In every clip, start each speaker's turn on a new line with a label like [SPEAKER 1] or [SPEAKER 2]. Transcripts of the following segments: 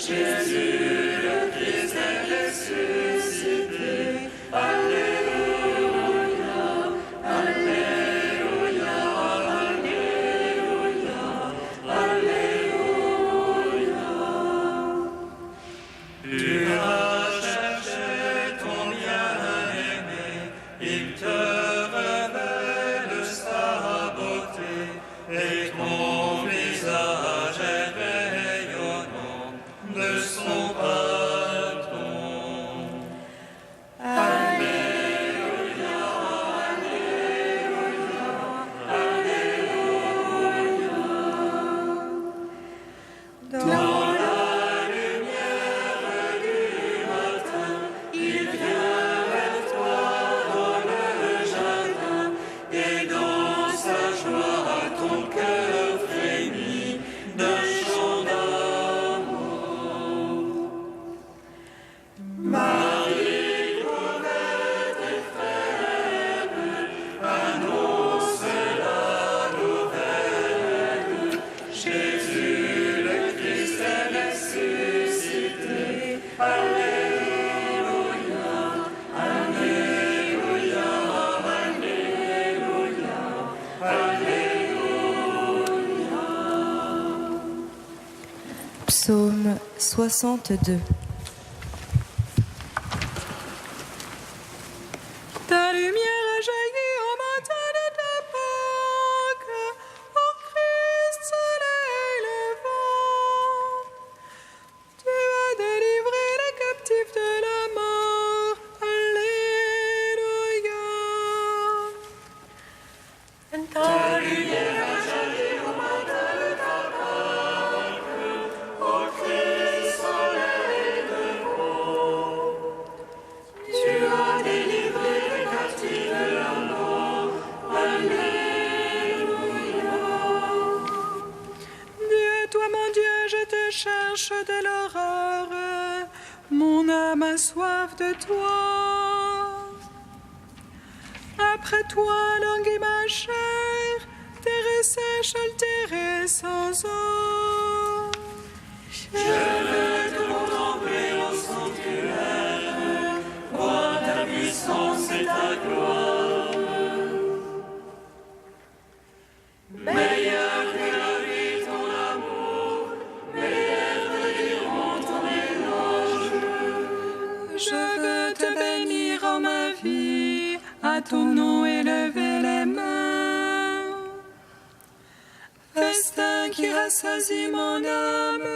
[SPEAKER 1] Jésus, le Christ est ressuscité. Alléluia, Alléluia, Alléluia, Alléluia. Tu as cherché ton bien-aimé, il te révèle sa beauté, et ton visage est rayonnant de son pardon. Alléluia, Alléluia, Alléluia. Dans la lumière du matin, il vient vers toi dans le jardin, et dans sa joie ton cœur frémit d'un chant d'amour. Marie, couverte et faible, annonce la nouvelle. Jésus, le Christ est ressuscité. Alléluia, Alléluia, Alléluia, Alléluia.
[SPEAKER 2] Psaume 62.
[SPEAKER 3] Ta lumière a jailli au matin de ta Pâque, ô Christ, soleil levant. Tu as délivré les captifs de la mort. Alléluia.
[SPEAKER 1] Ta lumière a jailli au matin de ta Pâque, ô Christ, soleil levant. Tu as délivré les captifs de la mort. Alléluia.
[SPEAKER 3] Dieu, toi mon Dieu, je te cherche dès l'aurore. Mon âme a soif de toi. Après toi, languit ma chair, terre sèche, altérée sans eau.
[SPEAKER 1] Je veux te contempler au sanctuaire, voir ta puissance et ta gloire. Meilleur que la vie, ton amour, mes lèvres diront ton éloge.
[SPEAKER 3] Je veux te bénir en ma vie, à ton nom élever les mains. Festin qui rassasie mon âme,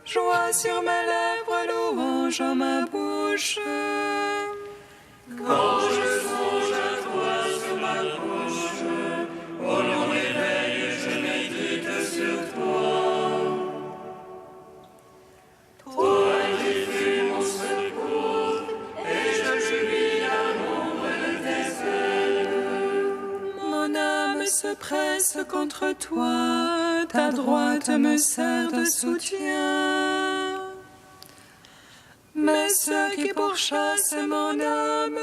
[SPEAKER 3] joie sur mes lèvres, louange en ma bouche.
[SPEAKER 1] Quand je songe à toi sur ma bouche, au long réveil, je médite sur toi. Toi qui fus mon secours, et je jubile à l'ombre de tes ailes.
[SPEAKER 3] Mon âme se presse contre toi, ta droite me sert de soutien. Mais ceux qui pourchassent mon âme,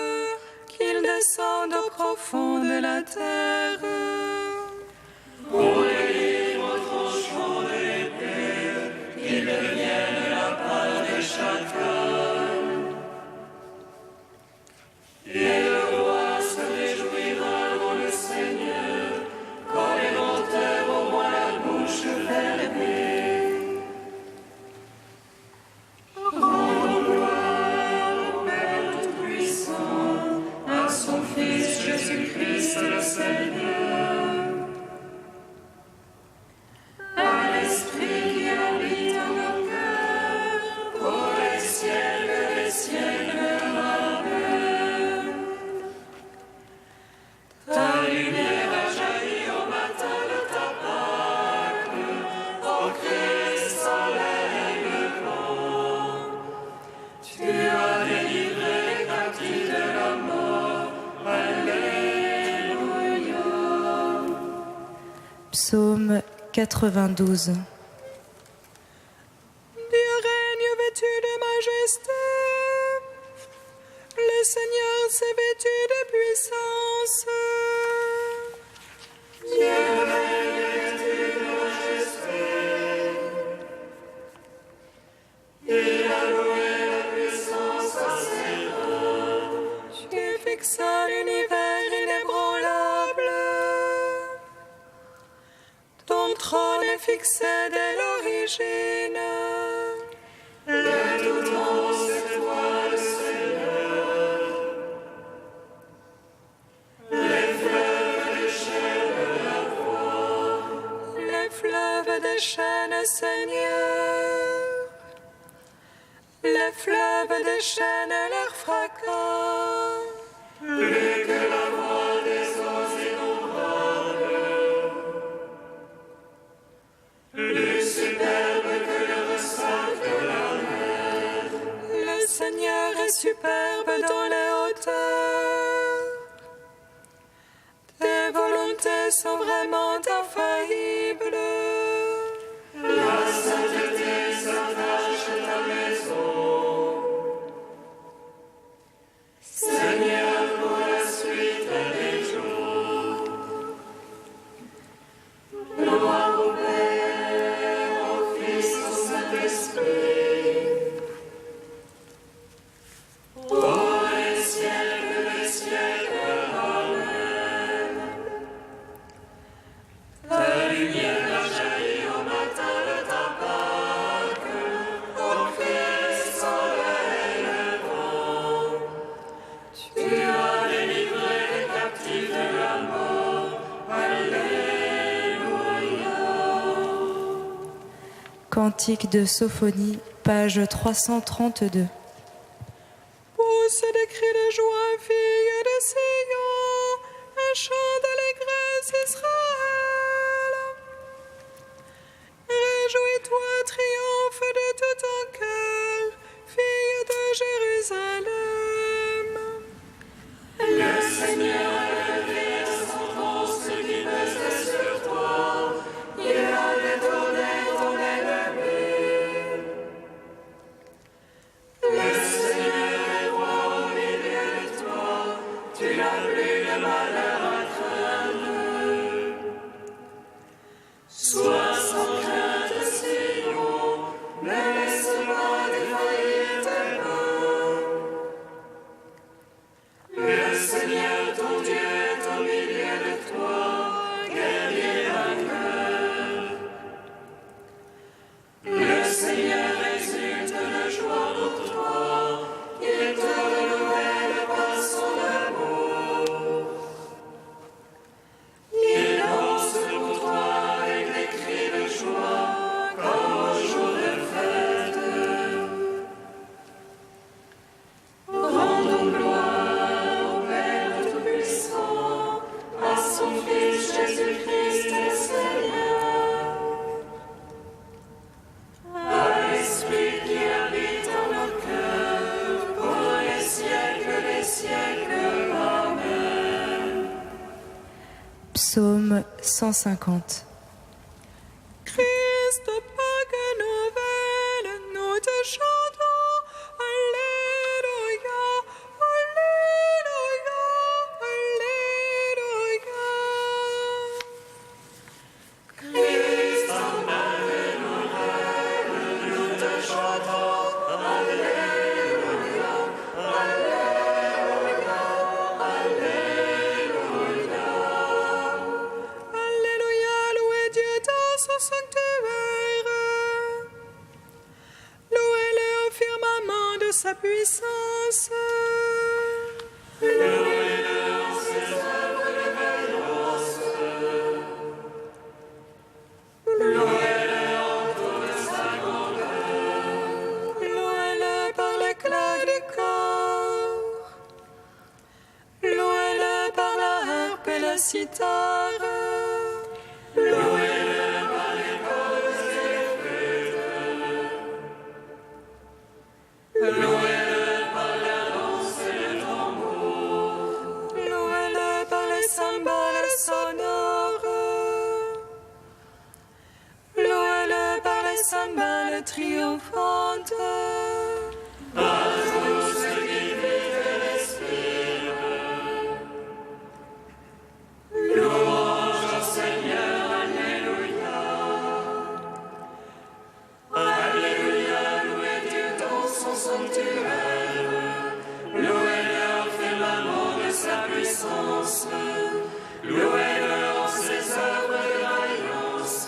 [SPEAKER 3] qu'ils descendent au profond de la terre.
[SPEAKER 1] Pour les livres au tranchant de l'épée, qu'ils deviennent la part des chacals. Et le roi se réjouira dans le Seigneur, quand les menteurs auront la bouche fermée. Rendons gloire au Père Tout-Puissant, à son Fils Jésus-Christ le Seigneur. À l'Esprit qui habite en nos cœurs, pour les siècles, Amen. Ta lumière a jailli au matin de ta Pâque, ô Christ, soleil levant. Tu as délivré les captifs de la mort. Alléluia.
[SPEAKER 2] Psaume 92.
[SPEAKER 3] Dieu règne vêtu de majesté. Le Seigneur s'est vêtu de puissance.
[SPEAKER 1] Dieu règne vêtu de majesté.
[SPEAKER 3] est fixé dès l'origine.
[SPEAKER 1] Le tout-temps, c'est toi le Seigneur. Les fleuves déchaînent leur voix.
[SPEAKER 3] Les fleuves déchaînent, Seigneur. Les fleuves déchaînent leur fracas.
[SPEAKER 1] Plus que la voix des eaux innombrables. Plus superbe que le ressac de la mer.
[SPEAKER 3] Le Seigneur est superbe dans les hauteurs. Tes volontés sont vraiment infaillibles.
[SPEAKER 1] La sainteté s'attache à ta maison. Seigneur, pour la suite des jours. Gloire au Père, au Fils, au Saint-Esprit. Pour les siècles des siècles. Amen. Ta lumière a jailli au matin de ta Pâque, au Christ soleil levant. Tu as délivré les captifs de la mort. Alléluia.
[SPEAKER 2] Cantique de Sophonie, page 332.
[SPEAKER 3] Pousse des cris de joie, fille de Sion, un chant d'allégresse, Israël. Réjouis-toi, triomphe de tout ton cœur, fille de Jérusalem.
[SPEAKER 1] Le Seigneur a levé de son trône ceux qui pesaient sur toi. Il a détourné ton ennemi. Le Seigneur est roi au milieu de toi. Tu n'as plus de malheur à craindre. Sois sans crainte, Sion, ne laisse pas défaillir tes mains. Le Seigneur, ton Dieu, est au milieu de toi, guerrier vainqueur. Le Seigneur exulte de joie pour toi, il te renouvelle par son amour. Il danse pour toi avec des cris de joie, comme au jour de fête. Rendons gloire au Père Tout-Puissant, à son Fils Jésus-Christ et Seigneur, à l'Esprit qui habite en nos cœurs, pour les siècles des siècles. Amen.
[SPEAKER 2] Psaume 150.
[SPEAKER 3] Christ, Pâque nouvelle, nous te chantons. Alléluia, Alléluia, Alléluia.
[SPEAKER 1] Christ, emmène nos rêves, nous te chantons. Alléluia, Alléluia, Alléluia.
[SPEAKER 3] Alléluia, louez Dieu dans son sanctuaire. Louez-le au firmament de sa puissance.
[SPEAKER 1] Louez-le en ses œuvres de vaillance. Louez-le en toute sa grandeur.
[SPEAKER 3] Louez-le par l'éclat du corps. Louez-le par la harpe et la cithare.
[SPEAKER 1] Louez-le par les cordes et les flûtes. Louez-le par la danse et le tambour.
[SPEAKER 3] Louez-le par les cymbales sonores. Louez-le par les cymbales triomphantes.
[SPEAKER 1] Par tous ceux qui vivent et respirent. Louange au Seigneur, Alléluia. Alléluia, louez Dieu dans son sanctuaire. Louez-le au firmament de sa puissance. Louez-le en ses œuvres de vaillance.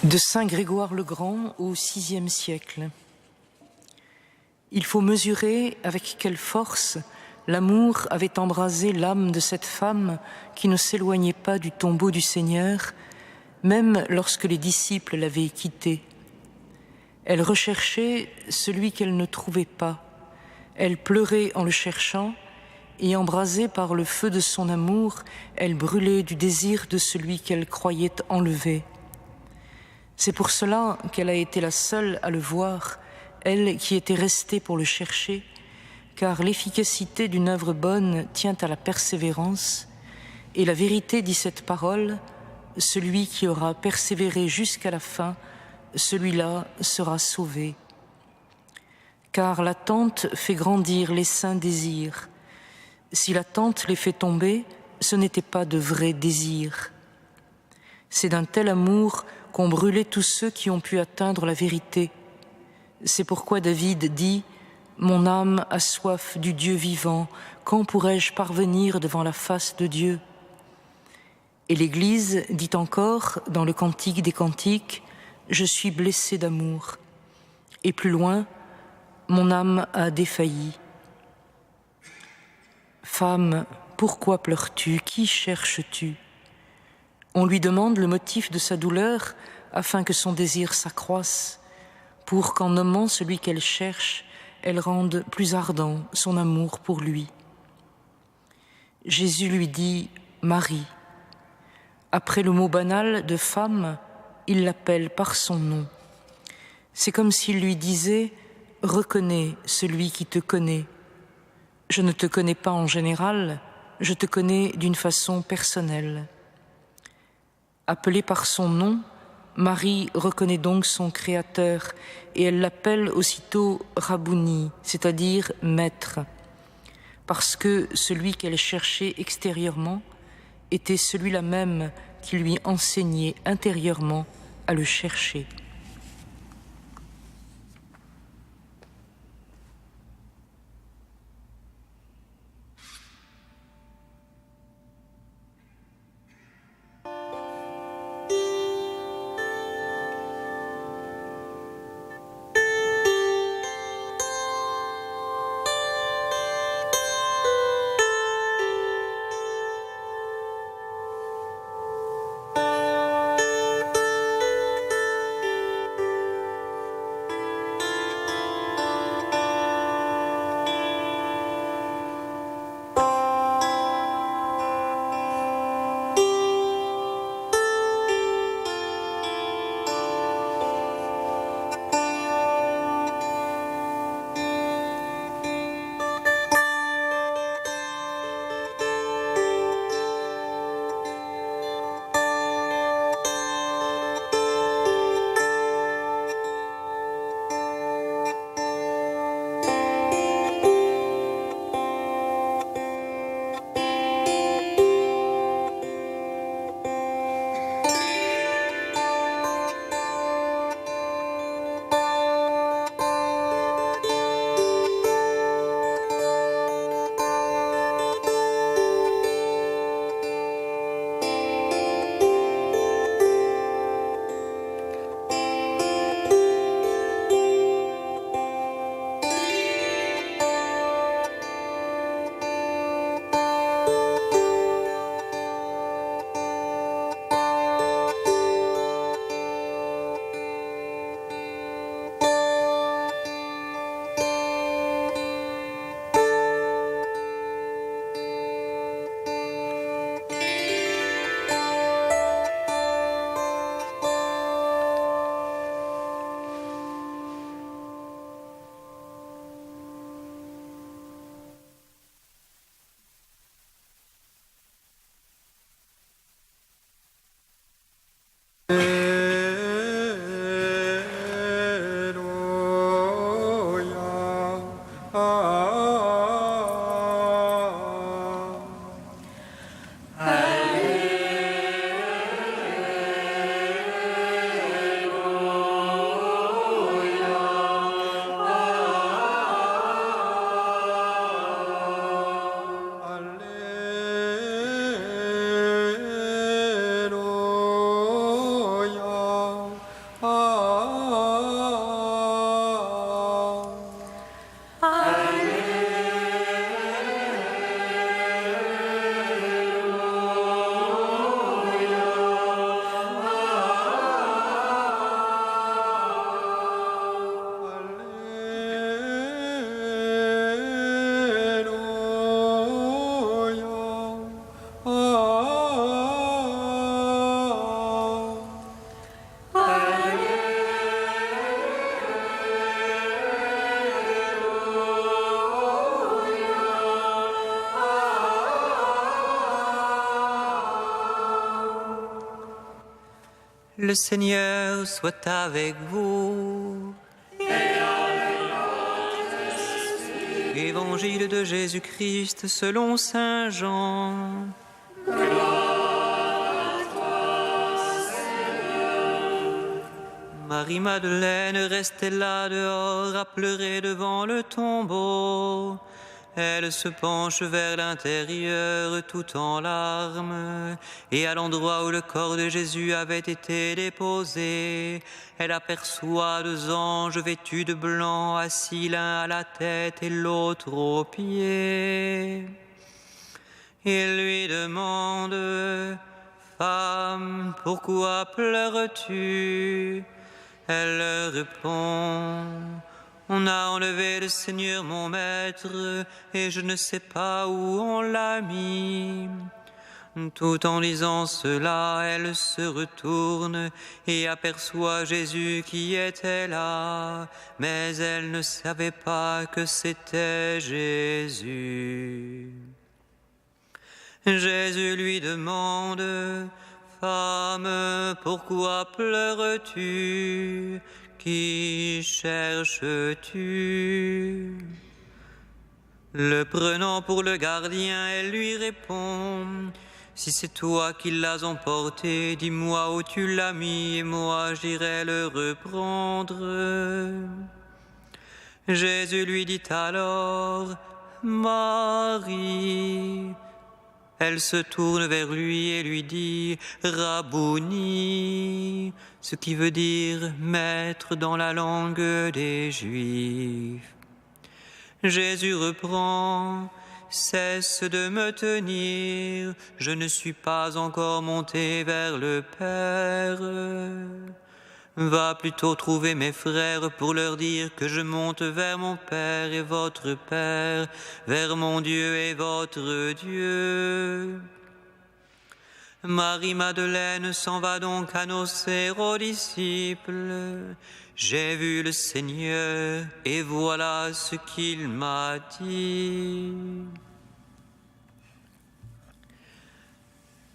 [SPEAKER 4] De saint Grégoire le Grand au VIe siècle. Il faut mesurer avec quelle force l'amour avait embrasé l'âme de cette femme qui ne s'éloignait pas du tombeau du Seigneur, même lorsque les disciples l'avaient quitté. Elle recherchait celui qu'elle ne trouvait pas. Elle pleurait en le cherchant, et embrasée par le feu de son amour, elle brûlait du désir de celui qu'elle croyait enlevé. C'est pour cela qu'elle a été la seule à le voir, elle qui était restée pour le chercher, car l'efficacité d'une œuvre bonne tient à la persévérance, et la vérité dit cette parole, celui qui aura persévéré jusqu'à la fin, celui-là sera sauvé. Car l'attente fait grandir les saints désirs. Si l'attente les fait tomber, ce n'était pas de vrais désirs. C'est d'un tel amour qu'ont brûlé tous ceux qui ont pu atteindre la vérité. C'est pourquoi David dit « Mon âme a soif du Dieu vivant, quand pourrai-je parvenir devant la face de Dieu ?» Et l'Église dit encore dans le Cantique des Cantiques « Je suis blessé d'amour ». Et plus loin « Mon âme a défailli ». Femme, pourquoi pleures-tu? Qui cherches-tu? On lui demande le motif de sa douleur afin que son désir s'accroisse, pour qu'en nommant celui qu'elle cherche, elle rende plus ardent son amour pour lui. Jésus lui dit « Marie ». Après le mot banal de femme, il l'appelle par son nom. C'est comme s'il lui disait « Reconnais celui qui te connaît. Je ne te connais pas en général, je te connais d'une façon personnelle. » Appelée par son nom, Marie reconnaît donc son Créateur et elle l'appelle aussitôt Rabouni, c'est-à-dire maître, parce que celui qu'elle cherchait extérieurement était celui-là même qui lui enseignait intérieurement à le chercher.
[SPEAKER 5] Le Seigneur soit avec vous. Évangile de Jésus-Christ selon saint Jean. Marie-Madeleine restait là dehors à pleurer devant le tombeau. Elle se penche vers l'intérieur tout en larmes, et à l'endroit où le corps de Jésus avait été déposé, elle aperçoit 2 anges vêtus de blanc, assis l'un à la tête et l'autre aux pieds. Ils lui demandent: Femme, pourquoi pleures-tu? Elle leur répond: On a enlevé le Seigneur mon maître, et je ne sais pas où on l'a mis. Tout en disant cela, elle se retourne et aperçoit Jésus qui était là, mais elle ne savait pas que c'était Jésus. Jésus lui demande: Femme, pourquoi pleures-tu? Qui cherches-tu? Le prenant pour le gardien, elle lui répond: Si c'est toi qui l'as emporté, dis-moi où tu l'as mis, et moi j'irai le reprendre. Jésus lui dit alors: Marie. Elle se tourne vers lui et lui dit: Rabouni, ce qui veut dire maître dans la langue des Juifs. Jésus reprend: Cesse de me tenir, je ne suis pas encore monté vers le Père. Va plutôt trouver mes frères pour leur dire que je monte vers mon Père et votre Père, vers mon Dieu et votre Dieu. Marie-Madeleine s'en va donc annoncer aux disciples: J'ai vu le Seigneur et voilà ce qu'il m'a dit.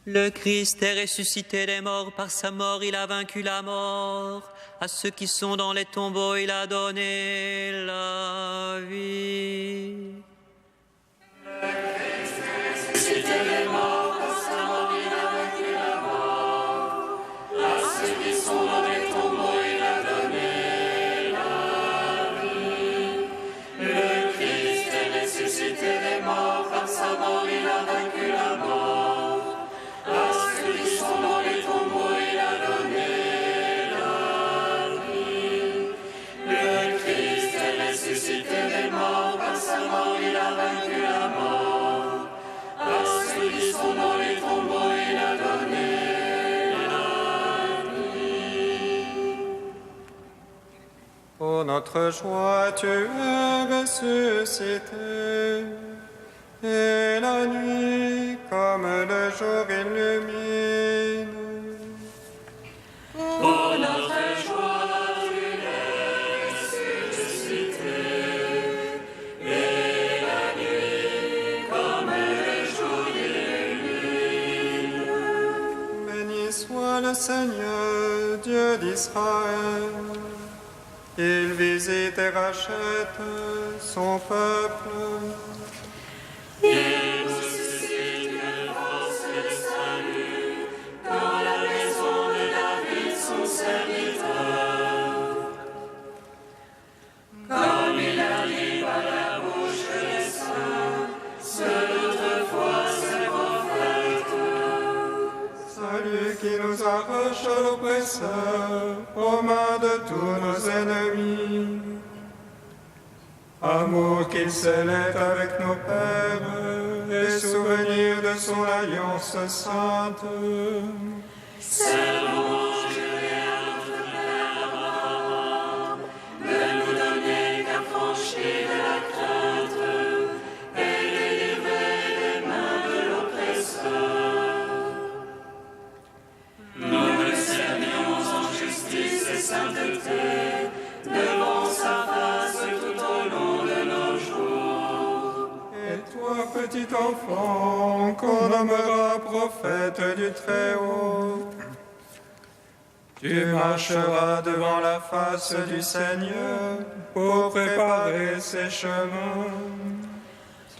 [SPEAKER 5] Le Christ est ressuscité des morts, par sa mort il a vaincu la mort. À ceux qui sont dans les tombeaux il a donné la vie.
[SPEAKER 1] Le Christ est ressuscité des morts, par sa mort il a vaincu la mort. À ceux qui sont dans les tombeaux il a donné la vie. Le Christ est ressuscité des morts, par sa mort il a vaincu la mort.
[SPEAKER 6] Pour notre joie, tu es ressuscité, et la nuit, comme le jour, illumine.
[SPEAKER 1] Pour notre joie, tu es ressuscité, et la nuit, comme le jour, illumine.
[SPEAKER 6] Béni soit le Seigneur, Dieu d'Israël. Il visite et rachète son peuple.
[SPEAKER 1] Il suscite une force de salut dans la maison de David, son serviteur. Comme il arrive à la bouche des saints, ceux d'autrefois ses prophètes.
[SPEAKER 6] Celui qui nous arrache à l'oppresseur, aux mains de tous nos ennemis. Amour qu'il scellait avec nos pères, et souvenir de son alliance sainte.
[SPEAKER 1] C'est louange et à notre Père Abraham, de nous donner qu'affranchis de la crainte, et délivrer des mains de l'oppresseur. Nous le servions en justice et sainteté, devant sa face tout au long de nos jours.
[SPEAKER 6] Et toi, petit enfant, qu'on nommera prophète du Très-Haut, Tu marcheras devant la face du Seigneur pour préparer ses chemins.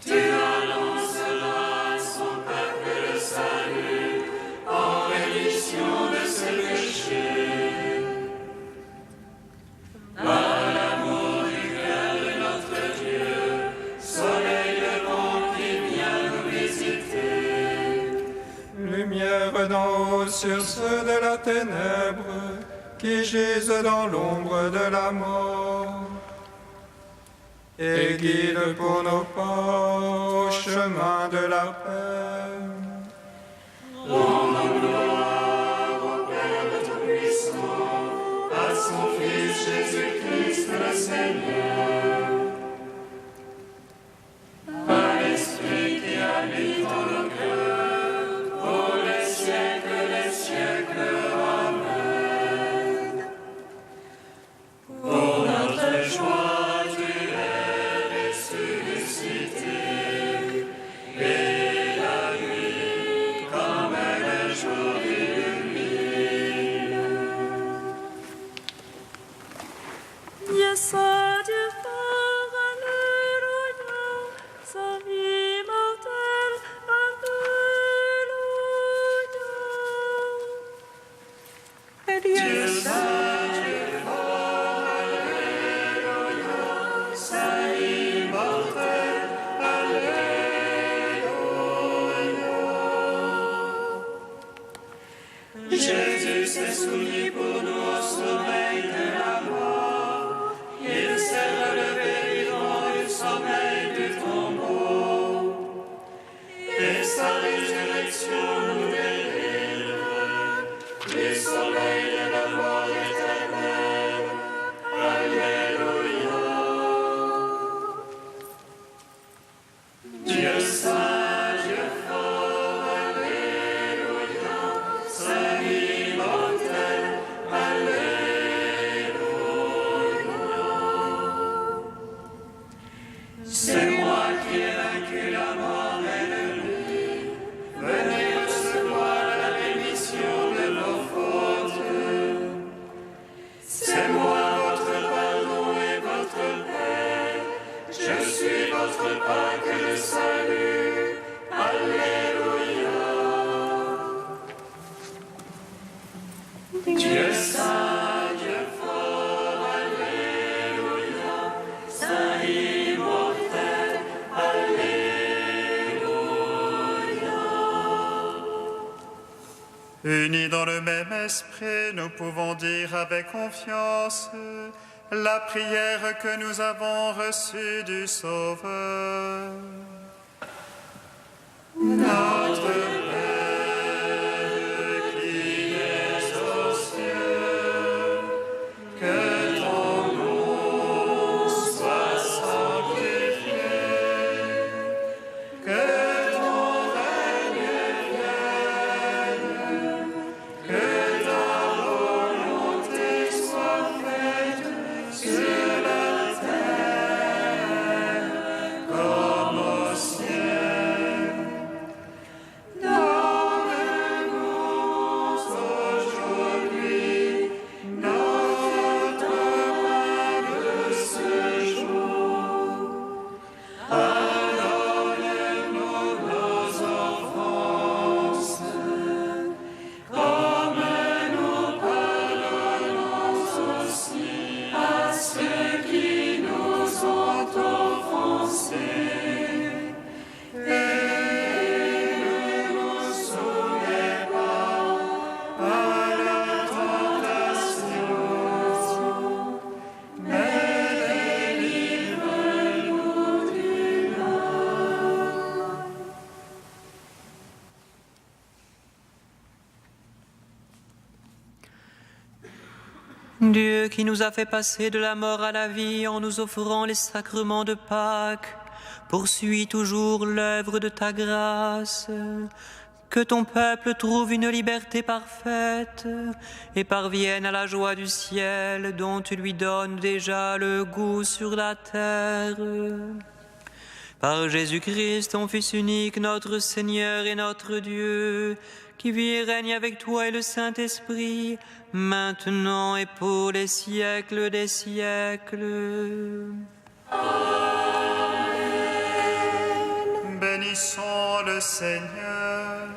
[SPEAKER 1] Tu annonceras à son peuple le salut en rémission de ses péchés. Par l'amour du cœur de notre Dieu, soleil levant qui vient nous visiter.
[SPEAKER 6] Lumière d'en haut sur ceux de la ténèbre qui gisent dans l'ombre de la mort. Et guide pour nos pas au chemin de la paix.
[SPEAKER 1] Rendons gloire au Père Tout-Puissant, à son Fils Jésus-Christ le Seigneur, à l'Esprit qui habite en nos cœurs, pour les siècles des siècles. Amen. Pour notre joie, tu es ressuscité, et la nuit, comme le jour illumine.
[SPEAKER 7] Yes, Dieu fort, Alléluia, sa vie mortelle, Alléluia.
[SPEAKER 3] Et Dieu
[SPEAKER 1] Dieu saint, Dieu fort, Alléluia, sa vie mortelle, Alléluia. Jésus s'est soumis pour nous au sommeil de la mort. Il s'est relevé vivant du sommeil du tombeau. Et sa résurrection nous délivre du sommeil de la mort éternelle. Alléluia. Dieu saint, Dieu fort, Alléluia. Sa vie mortelle, Alléluia. C'est moi qui ai vaincu la mort et le lit. Venez recevoir la rémission de vos fautes. C'est moi votre pardon et votre paix. Je suis votre Pâque de salut. Alléluia. Dieu saint, Dieu fort, Alléluia. Saint immortel, Alléluia.
[SPEAKER 8] Unis dans le même esprit, nous pouvons dire avec confiance la prière que nous avons reçue du Sauveur. Notre Père qui es aux cieux, que ton nom soit sanctifié, que ton règne vienne, que ta volonté soit faite sur la terre comme au ciel. Donne-nous aujourd'hui notre pain de ce jour. Pardonne-nous nos offenses, comme nous pardonnons aussi à ceux qui nous ont offensés. Et ne nous soumets pas à la tentation, mais délivre-nous du mal.
[SPEAKER 5] Dieu qui nous a fait passer de la mort à la vie en nous offrant les sacrements de Pâques, poursuis toujours l'œuvre de ta grâce. Que ton peuple trouve une liberté parfaite et parvienne à la joie du ciel dont tu lui donnes déjà le goût sur la terre. Par Jésus-Christ, ton Fils unique, notre Seigneur et notre Dieu, qui vit et règne avec toi et le Saint-Esprit, maintenant et pour les siècles des siècles.
[SPEAKER 8] Amen. Bénissons le Seigneur.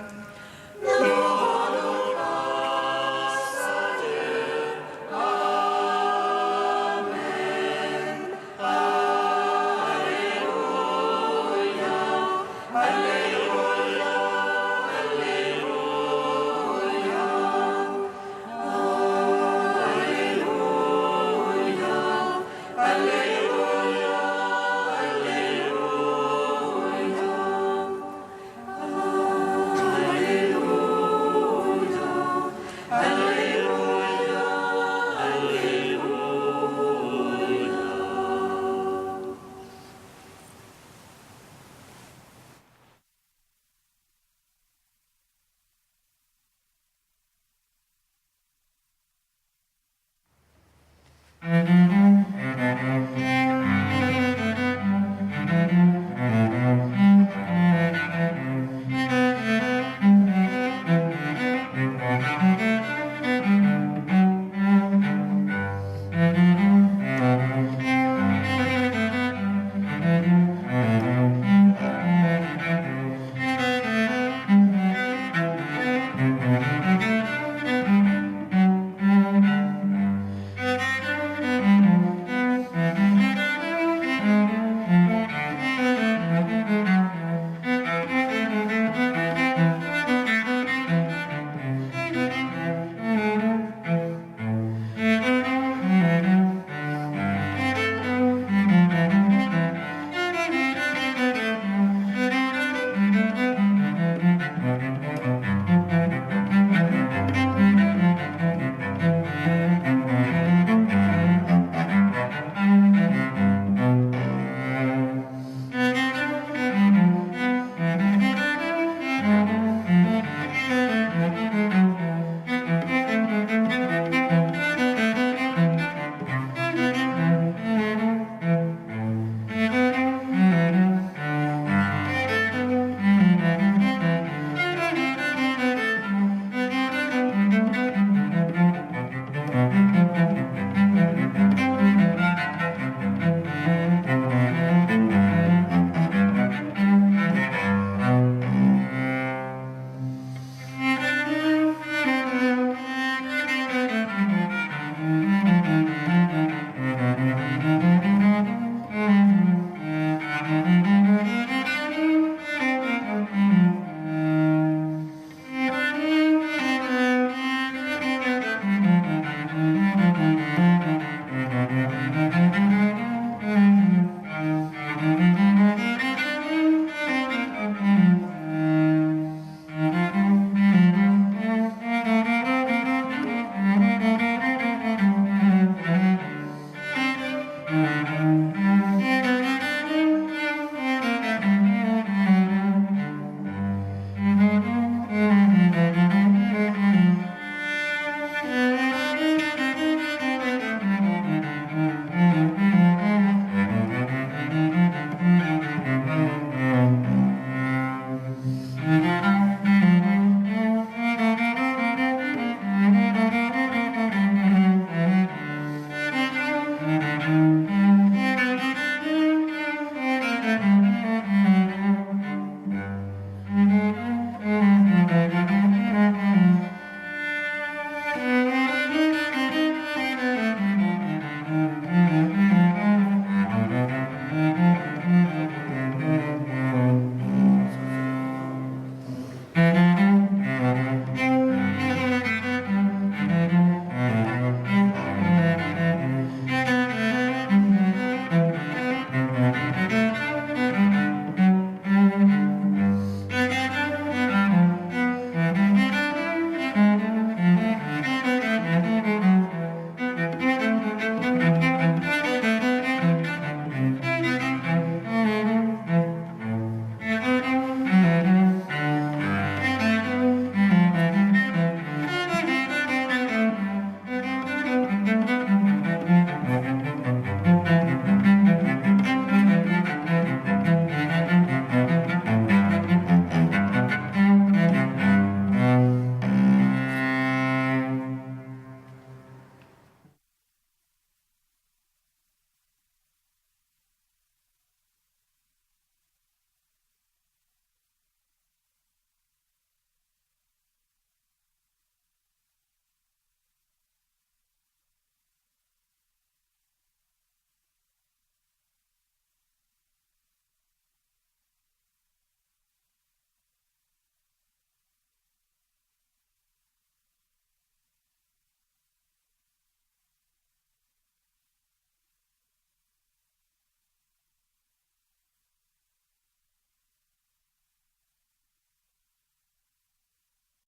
[SPEAKER 1] Amen.